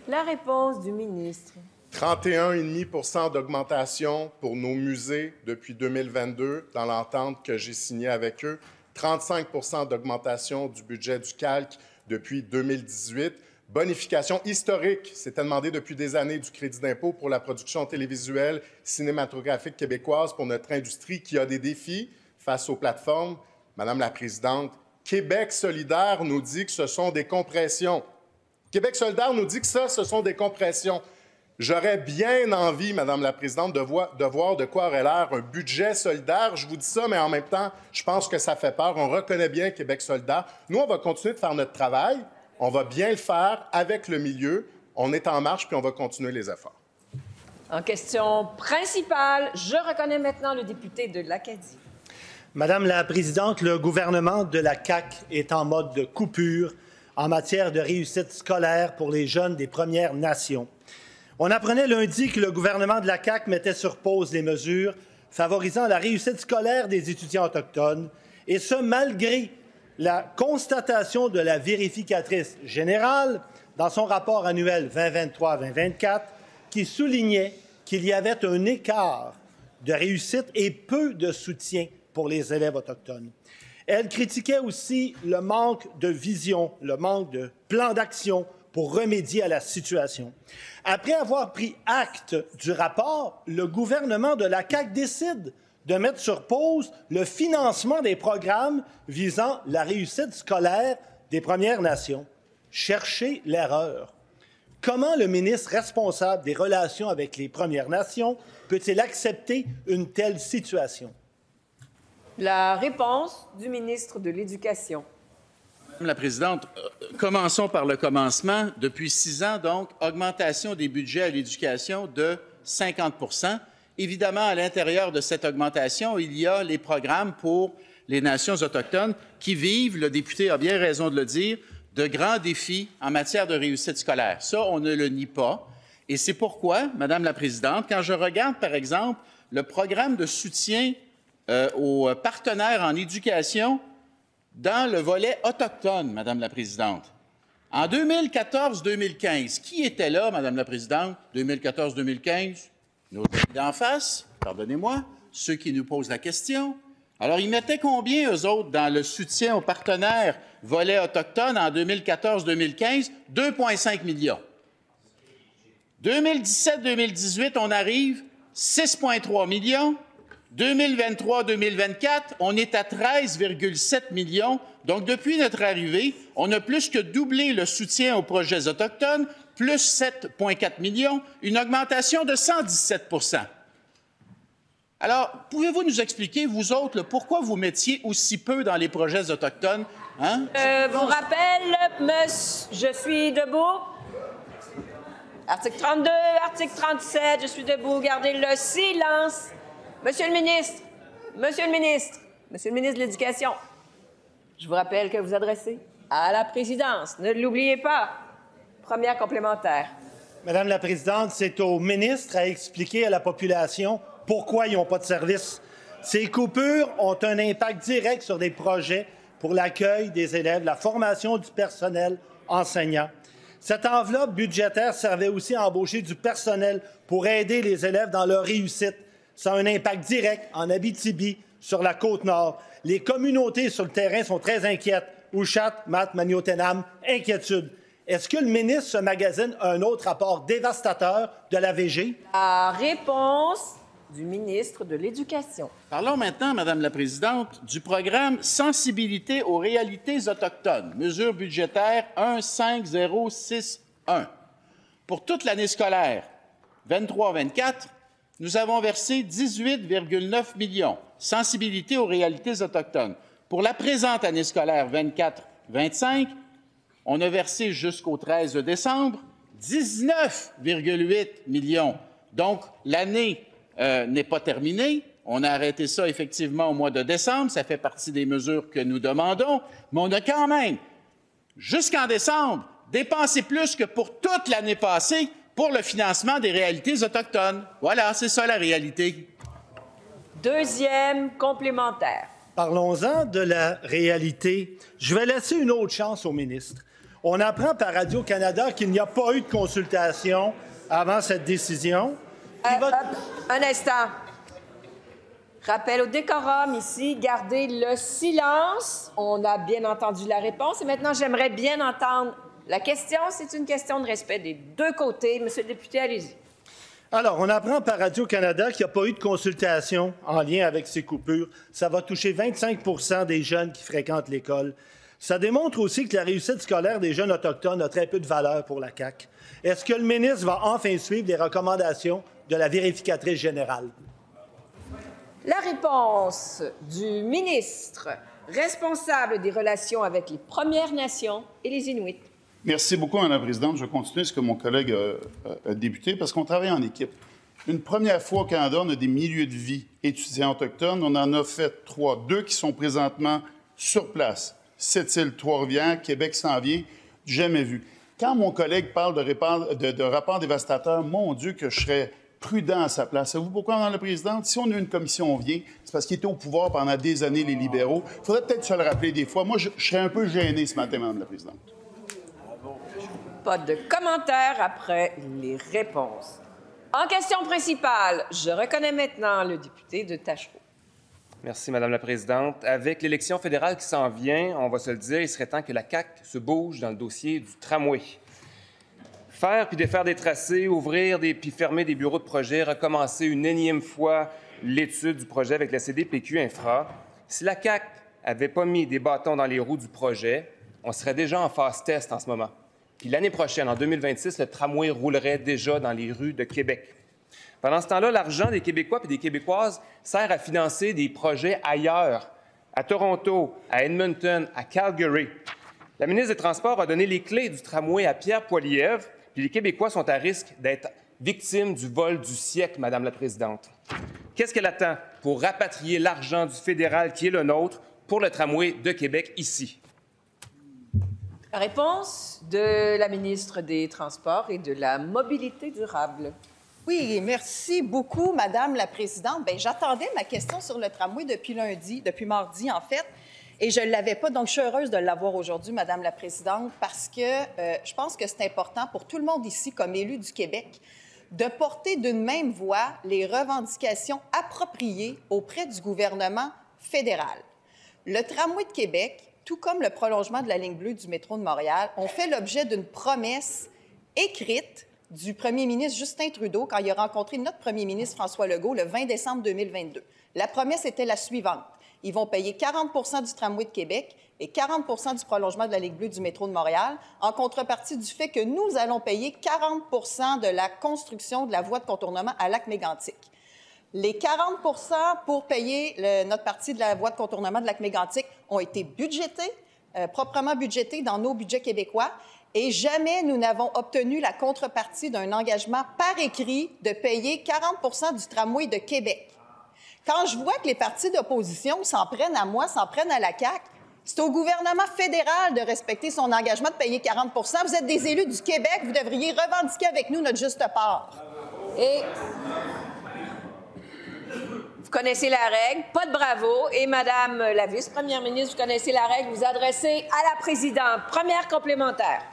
La réponse du ministre.
31,5 d'augmentation pour nos musées depuis 2022 dans l'entente que j'ai signée avec eux. 35 d'augmentation du budget du Calque depuis 2018. Bonification historique, c'était demandé depuis des années, du crédit d'impôt pour la production télévisuelle cinématographique québécoise pour notre industrie qui a des défis face aux plateformes. Madame la Présidente, Québec solidaire nous dit que ce sont des compressions. Québec solidaire nous dit que ce sont des compressions. J'aurais bien envie, Madame la Présidente, de voir de quoi aurait l'air un budget solidaire. Je vous dis ça, mais en même temps, je pense que ça fait peur. On reconnaît bien Québec solidaire. Nous, on va continuer de faire notre travail. On va bien le faire avec le milieu. On est en marche, puis on va continuer les efforts.
En question principale, je reconnais maintenant le député de l'Acadie.
Madame la Présidente, le gouvernement de la CAQ est en mode de coupure en matière de réussite scolaire pour les jeunes des Premières Nations. On apprenait lundi que le gouvernement de la CAQ mettait sur pause les mesures favorisant la réussite scolaire des étudiants autochtones, et ce, malgré la constatation de la vérificatrice générale dans son rapport annuel 2023-2024 qui soulignait qu'il y avait un écart de réussite et peu de soutien pour les élèves autochtones. Elle critiquait aussi le manque de vision, le manque de plan d'action pour remédier à la situation. Après avoir pris acte du rapport, le gouvernement de la CAQ décide de mettre sur pause le financement des programmes visant la réussite scolaire des Premières Nations. Cherchez l'erreur. Comment le ministre responsable des relations avec les Premières Nations peut-il accepter une telle situation?
La réponse du ministre de l'Éducation.
Madame la Présidente, commençons par le commencement. Depuis 6 ans, donc, augmentation des budgets à l'éducation de 50 %. Évidemment, à l'intérieur de cette augmentation, il y a les programmes pour les nations autochtones qui vivent, le député a bien raison de le dire, de grands défis en matière de réussite scolaire. Ça, on ne le nie pas. Et c'est pourquoi, Madame la Présidente, quand je regarde, par exemple, le programme de soutien aux partenaires en éducation dans le volet autochtone, Madame la Présidente, en 2014-2015, qui était là, Madame la Présidente, 2014-2015? Nos amis d'en face, pardonnez-moi, ceux qui nous posent la question. Alors, ils mettaient combien, eux autres, dans le soutien aux partenaires volet autochtone en 2014-2015? 2,5 millions. 2017-2018, on arrive 6,3 millions. 2023-2024, on est à 13,7 millions. Donc, depuis notre arrivée, on a plus que doublé le soutien aux projets autochtones, plus 7,4 millions, une augmentation de 117 %. Alors, pouvez-vous nous expliquer, vous autres, là, pourquoi vous mettiez aussi peu dans les projets autochtones? Hein?
Vous rappelle, monsieur, je suis debout. Article 32, article 37, je suis debout. Gardez le silence. Monsieur le ministre, monsieur le ministre de l'Éducation, je vous rappelle que vous adressez à la présidence. Ne l'oubliez pas. Première complémentaire.
Madame la Présidente, c'est au ministre à expliquer à la population pourquoi ils n'ont pas de service. Ces coupures ont un impact direct sur des projets pour l'accueil des élèves, la formation du personnel enseignant. Cette enveloppe budgétaire servait aussi à embaucher du personnel pour aider les élèves dans leur réussite. Ça a un impact direct en Abitibi, sur la Côte-Nord. Les communautés sur le terrain sont très inquiètes. Ouchat, Mat, Maniotenam, inquiétude. Est-ce que le ministre se magasine un autre rapport dévastateur de la VG?
La réponse du ministre de l'Éducation.
Parlons maintenant, Madame la Présidente, du programme Sensibilité aux réalités autochtones, mesure budgétaire 15061. Pour toute l'année scolaire 23-24, nous avons versé 18,9 millions, sensibilité aux réalités autochtones. Pour la présente année scolaire 24-25, on a versé jusqu'au 13 décembre 19,8 millions. Donc, l'année n'est pas terminée. On a arrêté ça effectivement au mois de décembre. Ça fait partie des mesures que nous demandons. Mais on a quand même, jusqu'en décembre, dépensé plus que pour toute l'année passée pour le financement des réalités autochtones. Voilà, c'est ça la réalité.
Deuxième complémentaire.
Parlons-en de la réalité. Je vais laisser une autre chance au ministre. On apprend par Radio-Canada qu'il n'y a pas eu de consultation avant cette décision.
Un instant. Rappel au décorum ici, gardez le silence. On a bien entendu la réponse et maintenant, j'aimerais bien entendre la question. C'est une question de respect des deux côtés. Monsieur le député, allez-y.
Alors, on apprend par Radio-Canada qu'il n'y a pas eu de consultation en lien avec ces coupures. Ça va toucher 25 des jeunes qui fréquentent l'école. Ça démontre aussi que la réussite scolaire des jeunes autochtones a très peu de valeur pour la CAQ. Est-ce que le ministre va enfin suivre les recommandations de la vérificatrice générale?
La réponse du ministre responsable des relations avec les Premières Nations et les Inuits.
Merci beaucoup, Mme la Présidente. Je vais continuer ce que mon collègue a débuté parce qu'on travaille en équipe. Une première fois au Canada, on a des milieux de vie étudiants autochtones. On en a fait 3, 2 qui sont présentement sur place. Sept-Îles, Trois-Rivières, Québec s'en vient, jamais vu. Quand mon collègue parle de rapport dévastateur, mon Dieu, que je serais prudent à sa place. Savez-vous pourquoi, Mme la Présidente? Si on a une commission, on vient, c'est parce qu'ils étaient au pouvoir pendant des années, les libéraux. Il faudrait peut-être se le rappeler des fois. Moi, je serais un peu gêné ce matin, Mme la Présidente.
Pas de commentaires après les réponses. En question principale, je reconnais maintenant le député de Tachereau.
Merci, Madame la Présidente. Avec l'élection fédérale qui s'en vient, on va se le dire, il serait temps que la CAQ se bouge dans le dossier du tramway. Faire puis défaire des tracés, ouvrir puis fermer des bureaux de projet, recommencer une énième fois l'étude du projet avec la CDPQ Infra. Si la CAQ n'avait pas mis des bâtons dans les roues du projet, on serait déjà en phase test en ce moment. Puis l'année prochaine, en 2026, le tramway roulerait déjà dans les rues de Québec. Pendant ce temps-là, l'argent des Québécois et des Québécoises sert à financer des projets ailleurs, à Toronto, à Edmonton, à Calgary. La ministre des Transports a donné les clés du tramway à Pierre Poilievre, puis les Québécois sont à risque d'être victimes du vol du siècle, Madame la Présidente. Qu'est-ce qu'elle attend pour rapatrier l'argent du fédéral qui est le nôtre pour le tramway de Québec ici?
La réponse de la ministre des Transports et de la Mobilité durable.
Oui, merci beaucoup, Madame la Présidente. Bien, j'attendais ma question sur le tramway depuis mardi, en fait, et je ne l'avais pas. Donc, je suis heureuse de l'avoir aujourd'hui, Madame la Présidente, parce que je pense que c'est important pour tout le monde ici, comme élu du Québec, de porter d'une même voix les revendications appropriées auprès du gouvernement fédéral. Le tramway de Québec, tout comme le prolongement de la ligne bleue du métro de Montréal, ont fait l'objet d'une promesse écrite du premier ministre Justin Trudeau quand il a rencontré notre premier ministre François Legault le 20 décembre 2022. La promesse était la suivante. Ils vont payer 40 du tramway de Québec et 40 du prolongement de la ligne bleue du métro de Montréal, en contrepartie du fait que nous allons payer 40 de la construction de la voie de contournement à Lac-Mégantic. Les 40 pour payer notre partie de la voie de contournement de Lac-Mégantic ont été budgétés, proprement budgétés dans nos budgets québécois, et jamais nous n'avons obtenu la contrepartie d'un engagement par écrit de payer 40 du tramway de Québec. Quand je vois que les partis d'opposition s'en prennent à moi, s'en prennent à la CAQ, c'est au gouvernement fédéral de respecter son engagement de payer 40 Vous êtes des élus du Québec, vous devriez revendiquer avec nous notre juste part.
Et vous connaissez la règle, pas de bravo. Et Madame la vice-première ministre, vous connaissez la règle, vous adressez à la présidente. Première complémentaire.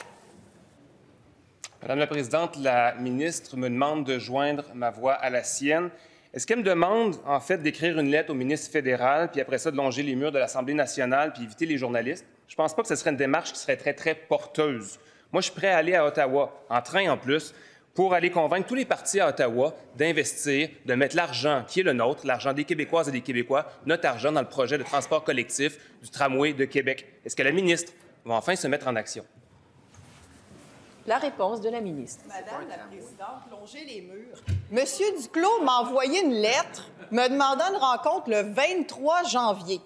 Madame la Présidente, la ministre me demande de joindre ma voix à la sienne. Est-ce qu'elle me demande, en fait, d'écrire une lettre au ministre fédéral, puis après ça, de longer les murs de l'Assemblée nationale, puis éviter les journalistes? Je ne pense pas que ce serait une démarche qui serait très, très porteuse. Moi, je suis prêt à aller à Ottawa, en train en plus, pour aller convaincre tous les partis à Ottawa d'investir, de mettre l'argent qui est le nôtre, l'argent des Québécoises et des Québécois, notre argent dans le projet de transport collectif du tramway de Québec. Est-ce que la ministre va enfin se mettre en action?
La réponse de la ministre.
Madame la Présidente, longer les murs. Monsieur Duclos m'a envoyé une lettre me demandant une rencontre le 23 janvier.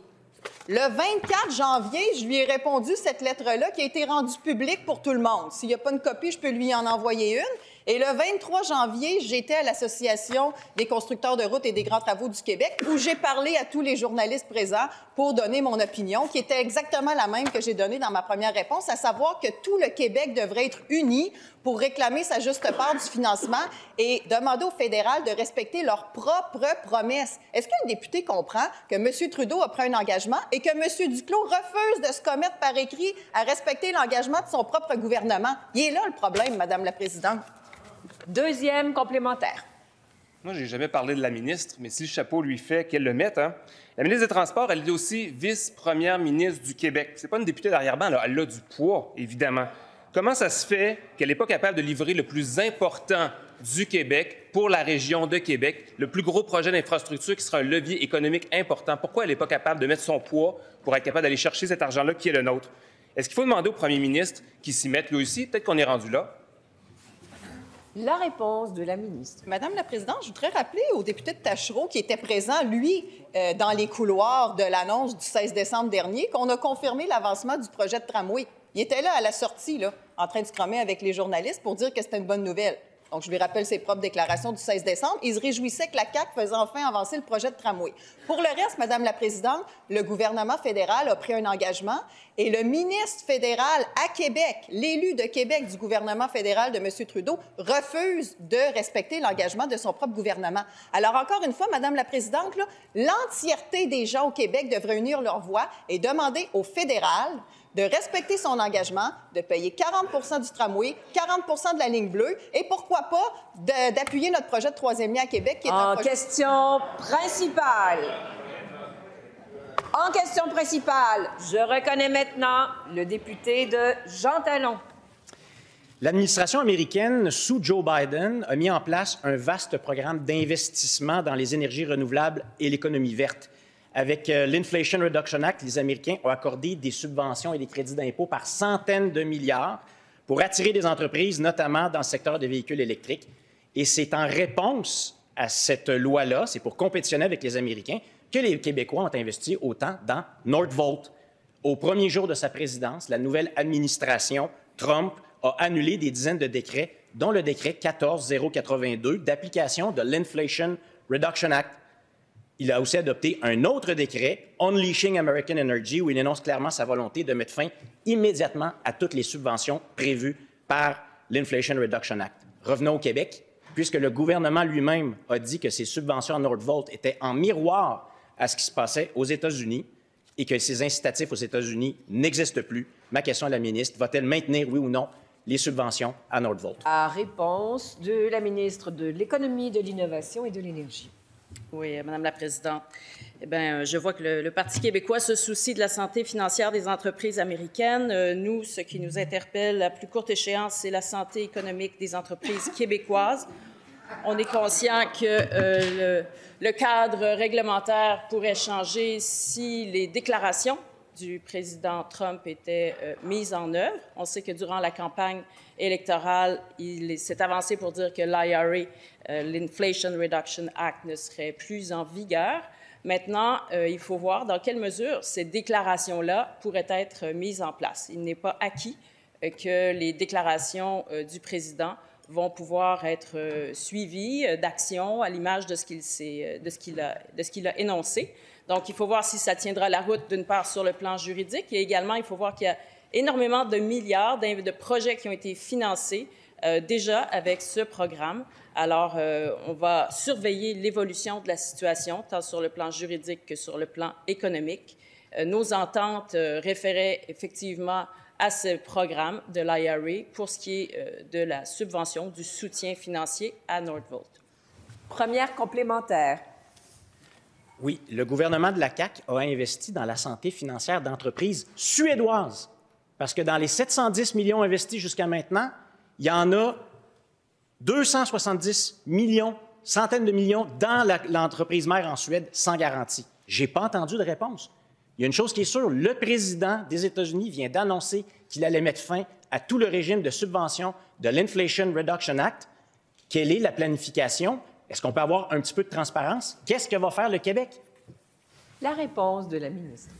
Le 24 janvier, je lui ai répondu cette lettre-là qui a été rendue publique pour tout le monde. S'il n'y a pas une copie, je peux lui en envoyer une. Et le 23 janvier, j'étais à l'Association des constructeurs de routes et des grands travaux du Québec où j'ai parlé à tous les journalistes présents pour donner mon opinion, qui était exactement la même que j'ai donnée dans ma première réponse, à savoir que tout le Québec devrait être uni pour réclamer sa juste part du financement et demander au fédéral de respecter leurs propres promesses. Est-ce qu'un député comprend que M. Trudeau a pris un engagement et que M. Duclos refuse de se commettre par écrit à respecter l'engagement de son propre gouvernement? Il est là le problème, Madame la Présidente.
Deuxième complémentaire.
Moi, j'ai jamais parlé de la ministre, mais si le chapeau lui fait, qu'elle le mette, hein? La ministre des Transports, elle est aussi vice-première ministre du Québec. C'est pas une députée d'arrière-ban, là. Elle a du poids, évidemment. Comment ça se fait qu'elle n'est pas capable de livrer le plus important du Québec pour la région de Québec, le plus gros projet d'infrastructure qui sera un levier économique important? Pourquoi elle n'est pas capable de mettre son poids pour être capable d'aller chercher cet argent-là qui est le nôtre? Est-ce qu'il faut demander au premier ministre qu'il s'y mette lui aussi? Peut-être qu'on est rendu là.
La réponse de la ministre.
Madame la Présidente, je voudrais rappeler au député de Taschereau qui était présent, lui, dans les couloirs de l'annonce du 16 décembre dernier, qu'on a confirmé l'avancement du projet de tramway. Il était là à la sortie, là, en train de se cromer avec les journalistes pour dire que c'était une bonne nouvelle. Donc, je lui rappelle ses propres déclarations du 16 décembre. Il se réjouissait que la CAQ faisait enfin avancer le projet de tramway. Pour le reste, Madame la Présidente, le gouvernement fédéral a pris un engagement et le ministre fédéral à Québec, l'élu de Québec du gouvernement fédéral de M. Trudeau, refuse de respecter l'engagement de son propre gouvernement. Alors, encore une fois, Madame la Présidente, l'entièreté des gens au Québec devraient unir leur voix et demander au fédéral de respecter son engagement, de payer 40 du tramway, 40 de la ligne bleue et pourquoi pas d'appuyer notre projet de troisième lien à Québec qui est un projet...
Question principale. En question principale, je reconnais maintenant le député de Jean Talon.
L'administration américaine, sous Joe Biden, a mis en place un vaste programme d'investissement dans les énergies renouvelables et l'économie verte. Avec l'Inflation Reduction Act, les Américains ont accordé des subventions et des crédits d'impôt par centaines de milliards pour attirer des entreprises, notamment dans le secteur des véhicules électriques. Et c'est en réponse à cette loi-là, c'est pour compétitionner avec les Américains, que les Québécois ont investi autant dans Northvolt. Au premier jour de sa présidence, la nouvelle administration Trump a annulé des dizaines de décrets, dont le décret 14082 d'application de l'Inflation Reduction Act. Il a aussi adopté un autre décret, Unleashing American Energy, où il énonce clairement sa volonté de mettre fin immédiatement à toutes les subventions prévues par l'Inflation Reduction Act. Revenons au Québec, puisque le gouvernement lui-même a dit que ces subventions à Northvolt étaient en miroir à ce qui se passait aux États-Unis et que ces incitatifs aux États-Unis n'existent plus. Ma question à la ministre, va-t-elle maintenir, oui ou non, les subventions à Northvolt?
À réponse de la ministre de l'Économie, de l'Innovation et de l'Énergie.
Oui, Madame la Présidente. Eh bien, je vois que le Parti québécois se soucie de la santé financière des entreprises américaines. Nous, ce qui nous interpelle à plus courte échéance, c'est la santé économique des entreprises québécoises. On est conscient que le cadre réglementaire pourrait changer si les déclarations du président Trump étaient mises en œuvre. On sait que durant la campagne électorale, il s'est avancé pour dire que l'IRA, l'Inflation Reduction Act, ne serait plus en vigueur. Maintenant, il faut voir dans quelle mesure ces déclarations-là pourraient être mises en place. Il n'est pas acquis que les déclarations du président vont pouvoir être suivies d'actions à l'image de ce qu'il a énoncé. Donc, il faut voir si ça tiendra la route, d'une part, sur le plan juridique, et également, il faut voir qu'il y a énormément de milliards de projets qui ont été financés déjà avec ce programme. Alors, on va surveiller l'évolution de la situation, tant sur le plan juridique que sur le plan économique. Nos ententes référaient effectivement à ce programme de l'IRA pour ce qui est de la subvention, du soutien financier à Northvolt.
Première complémentaire.
Oui, le gouvernement de la CAQ a investi dans la santé financière d'entreprises suédoises. Parce que dans les 710 millions investis jusqu'à maintenant, il y en a 270 millions, centaines de millions dans l'entreprise mère en Suède sans garantie. Je n'ai pas entendu de réponse. Il y a une chose qui est sûre, le président des États-Unis vient d'annoncer qu'il allait mettre fin à tout le régime de subvention de l'Inflation Reduction Act. Quelle est la planification? Est-ce qu'on peut avoir un petit peu de transparence? Qu'est-ce que va faire le Québec?
La réponse de la ministre.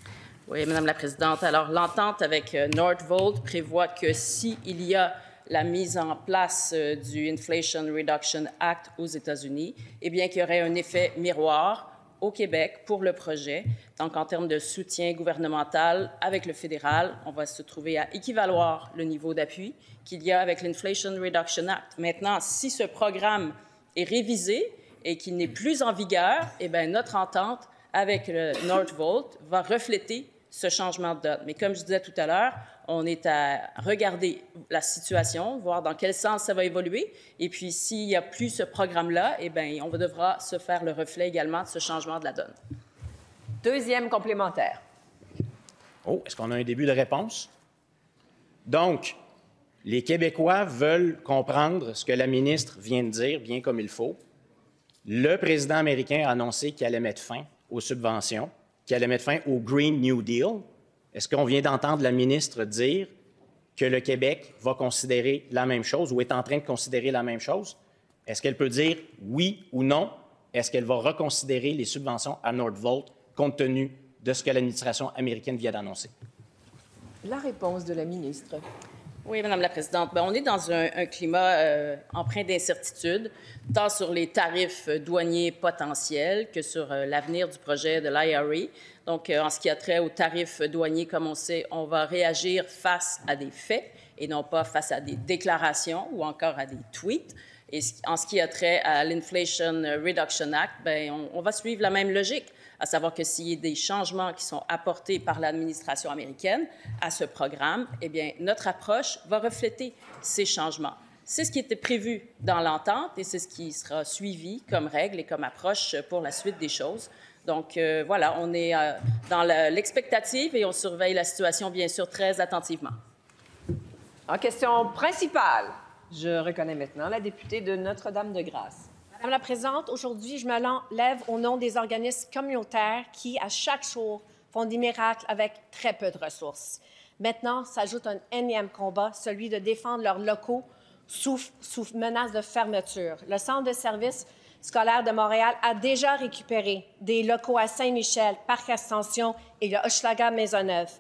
Oui, Madame la Présidente. Alors, l'entente avec Northvolt prévoit que s'il y a la mise en place du Inflation Reduction Act aux États-Unis, eh bien, qu'il y aurait un effet miroir au Québec pour le projet. Donc, en termes de soutien gouvernemental avec le fédéral, on va se trouver à équivaloir le niveau d'appui qu'il y a avec l'Inflation Reduction Act. Maintenant, si ce programme est révisé et qu'il n'est plus en vigueur, eh bien, notre entente avec le Northvolt va refléter ce changement de donne. Mais comme je disais tout à l'heure, on est à regarder la situation, voir dans quel sens ça va évoluer. Et puis, s'il n'y a plus ce programme-là, eh bien, on devra se faire le reflet également de ce changement de la donne.
Deuxième complémentaire.
Oh, est-ce qu'on a un début de réponse? Donc, les Québécois veulent comprendre ce que la ministre vient de dire, bien comme il faut. Le président américain a annoncé qu'il allait mettre fin aux subventions, qu'il allait mettre fin au Green New Deal. Est-ce qu'on vient d'entendre la ministre dire que le Québec va considérer la même chose ou est en train de considérer la même chose? Est-ce qu'elle peut dire oui ou non? Est-ce qu'elle va reconsidérer les subventions à Northvolt compte tenu de ce que l'administration américaine vient d'annoncer?
La réponse de la ministre.
Oui, Madame la Présidente. Bien, on est dans un climat empreint d'incertitude, tant sur les tarifs douaniers potentiels que sur l'avenir du projet de l'IRA. Donc, en ce qui a trait aux tarifs douaniers, comme on sait, on va réagir face à des faits et non pas face à des déclarations ou encore à des tweets. Et en ce qui a trait à l'Inflation Reduction Act, bien, on va suivre la même logique, à savoir que s'il y a des changements qui sont apportés par l'administration américaine à ce programme, eh bien, notre approche va refléter ces changements. C'est ce qui était prévu dans l'entente et c'est ce qui sera suivi comme règle et comme approche pour la suite des choses. Donc, voilà, on est dans l'expectative et on surveille la situation, bien sûr, très attentivement.
En question principale, je reconnais maintenant la députée de Notre-Dame-de-Grâce.
Madame la Présidente, aujourd'hui, je me lève au nom des organismes communautaires qui, à chaque jour, font des miracles avec très peu de ressources. Maintenant, s'ajoute un énième combat, celui de défendre leurs locaux sous menace de fermeture. Le Centre de services scolaires de Montréal a déjà récupéré des locaux à Saint-Michel, Parc Ascension et le Hochelaga-Maisonneuve.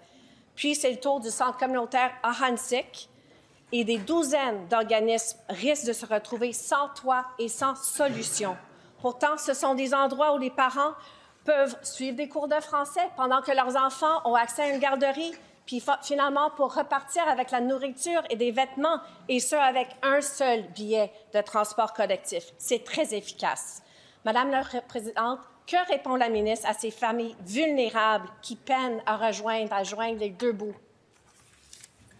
Puis, c'est le tour du centre communautaire à Hansik et des douzaines d'organismes risquent de se retrouver sans toit et sans solution. Pourtant, ce sont des endroits où les parents peuvent suivre des cours de français pendant que leurs enfants ont accès à une garderie, puis finalement pour repartir avec la nourriture et des vêtements, et ce, avec un seul billet de transport collectif. C'est très efficace. Madame la Présidente, que répond la ministre à ces familles vulnérables qui peinent à joindre les deux bouts?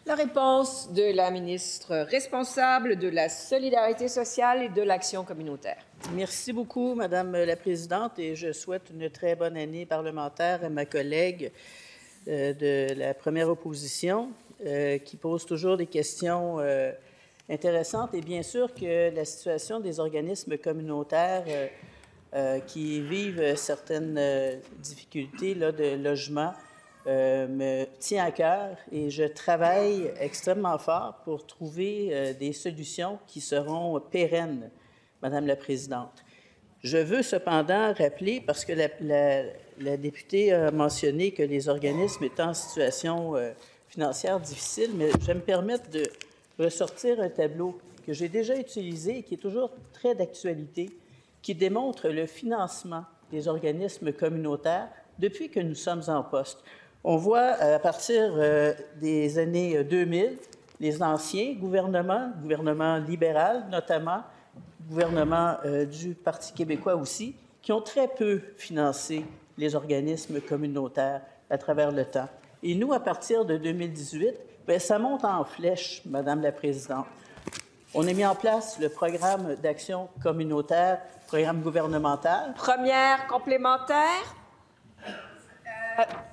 La réponse de la ministre responsable de la solidarité sociale et de l'action communautaire.
Merci beaucoup, Madame la Présidente, et je souhaite une très bonne année parlementaire à ma collègue de la première opposition, qui pose toujours des questions intéressantes. Et bien sûr que la situation des organismes communautaires qui vivent certaines difficultés là, de logement me tient à cœur et je travaille extrêmement fort pour trouver des solutions qui seront pérennes, Madame la Présidente. Je veux cependant rappeler, parce que la députée a mentionné que les organismes étaient en situation financière difficile, mais je vais me permettre de ressortir un tableau que j'ai déjà utilisé et qui est toujours très d'actualité, qui démontre le financement des organismes communautaires depuis que nous sommes en poste. On voit à partir des années 2000, les anciens gouvernements libéral notamment, gouvernement du Parti québécois aussi, qui ont très peu financé les organismes communautaires à travers le temps. Et nous, à partir de 2018, bien, ça monte en flèche, Madame la Présidente. On a mis en place le programme d'action communautaire, programme gouvernemental.
Première complémentaire.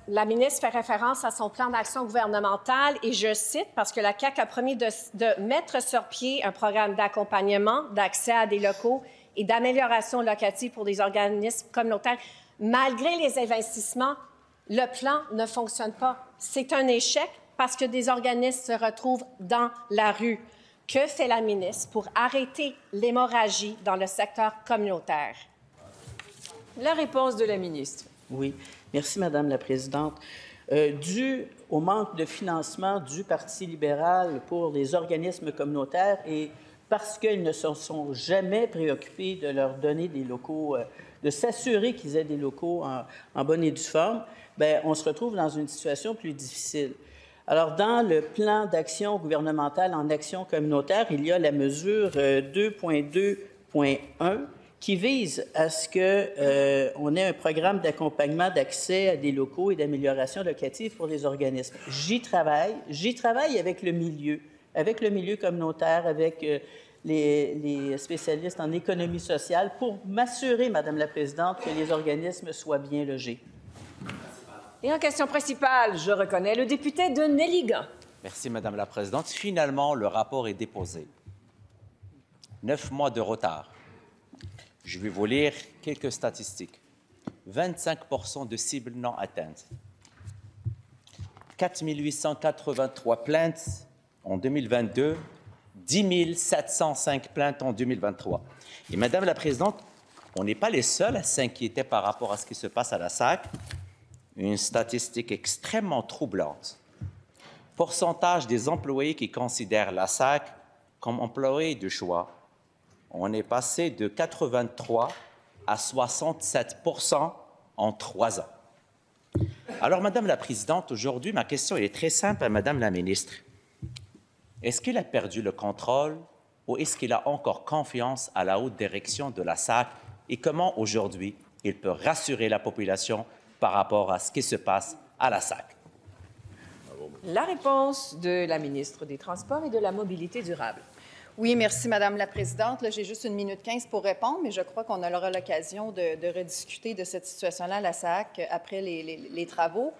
La ministre fait référence à son plan d'action gouvernemental et je cite parce que la CAQ a promis de mettre sur pied un programme d'accompagnement, d'accès à des locaux et d'amélioration locative pour des organismes communautaires. Malgré les investissements, le plan ne fonctionne pas. C'est un échec parce que des organismes se retrouvent dans la rue. Que fait la ministre pour arrêter l'hémorragie dans le secteur communautaire?
La réponse de la ministre.
Oui. Merci, Madame la Présidente. dû au manque de financement du Parti libéral pour les organismes communautaires et parce qu'ils ne se sont jamais préoccupés de leur donner des locaux, de s'assurer qu'ils aient des locaux en bonne et due forme, bien, on se retrouve dans une situation plus difficile. Alors, dans le plan d'action gouvernementale en action communautaire, il y a la mesure 2.2.1 qui vise à ce qu'on ait un programme d'accompagnement d'accès à des locaux et d'amélioration locative pour les organismes. J'y travaille avec le milieu communautaire, avec les spécialistes en économie sociale pour m'assurer, Madame la Présidente, que les organismes soient bien logés.
Et en question principale, je reconnais le député de Néligan.
Merci, Madame la Présidente. Finalement, le rapport est déposé. 9 mois de retard. Je vais vous lire quelques statistiques. 25% de cibles non atteintes. 4 883 plaintes en 2022, 10 705 plaintes en 2023. Et Madame la Présidente, on n'est pas les seuls à s'inquiéter par rapport à ce qui se passe à la SAC. Une statistique extrêmement troublante. Pourcentage des employés qui considèrent la SAC comme employés de choix. On est passé de 83 à 67% en 3 ans. Alors, Madame la Présidente, aujourd'hui, ma question est très simple à Madame la Ministre. Est-ce qu'il a perdu le contrôle ou est-ce qu'il a encore confiance à la haute direction de la SAC et comment, aujourd'hui, il peut rassurer la population par rapport à ce qui se passe à la SAC?
La réponse de la ministre des Transports et de la Mobilité durable.
Oui, merci, Madame la Présidente. Là, j'ai juste 1 minute 15 pour répondre, mais je crois qu'on aura l'occasion de rediscuter de cette situation-là à la SAC après les travaux,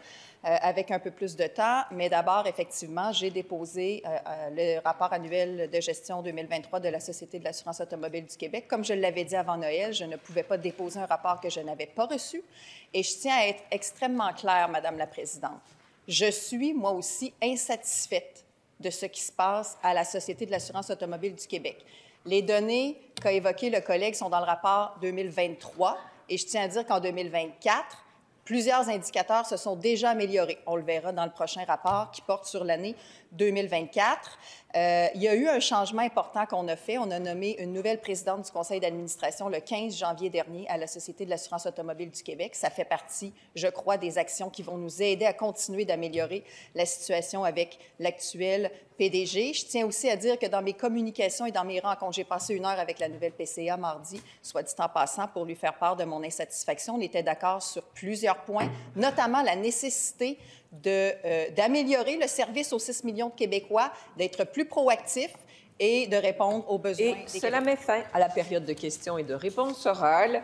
avec un peu plus de temps. Mais d'abord, effectivement, j'ai déposé le rapport annuel de gestion 2023 de la Société de l'assurance automobile du Québec. Comme je l'avais dit avant Noël, je ne pouvais pas déposer un rapport que je n'avais pas reçu. Et je tiens à être extrêmement claire, Madame la Présidente. Je suis, moi aussi, insatisfaite de ce qui se passe à la Société de l'assurance automobile du Québec. Les données qu'a évoquées le collègue sont dans le rapport 2023 et je tiens à dire qu'en 2024, plusieurs indicateurs se sont déjà améliorés. On le verra dans le prochain rapport qui porte sur l'année 2024. Il y a eu un changement important qu'on a fait. On a nommé une nouvelle présidente du conseil d'administration le 15 janvier dernier à la Société de l'assurance automobile du Québec. Ça fait partie, je crois, des actions qui vont nous aider à continuer d'améliorer la situation avec l'actuel PDG. Je tiens aussi à dire que dans mes communications et dans mes rencontres, j'ai passé 1 heure avec la nouvelle PCA mardi, soit dit en passant, pour lui faire part de mon insatisfaction. On était d'accord sur plusieurs points, notamment la nécessité d'améliorer le service aux 6 millions de Québécois, d'être plus proactif et de répondre aux besoins des
Québécois. Cela met fin à la période de questions et de réponses orales.